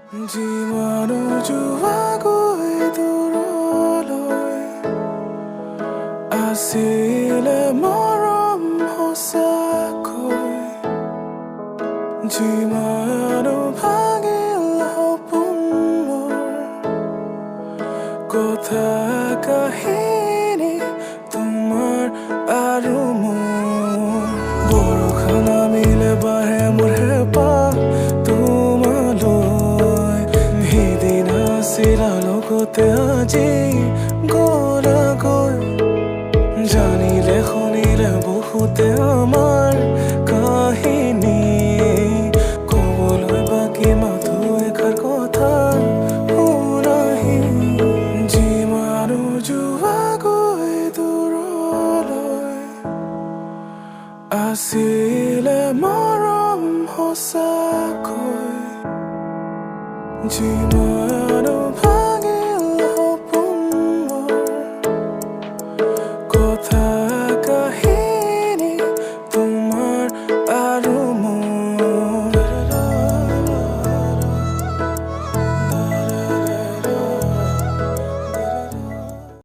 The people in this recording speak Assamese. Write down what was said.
জীৱনো যোৱাগৈ দূৰলৈ আছিলে মৰম সঁচাকৈ যিমানো ভাগিল সপোন মোৰ কথা কাহিনী তোমাৰ আৰু মোৰ বৰষুণ নামিলে বাঢ়ে মোৰ হেঁপাহ তোমালৈ সিদিন আছিলা লগতে আজি গ'লাগৈ জানিলে শুনিলে বহুতে আমাৰ কাহিনী ক'বলৈ বাকী মাথো এষাৰ কথা শুনাহি যিমানো যোৱাগৈ দূৰলৈ আছিলে মৰম সঁচাকৈ যিমান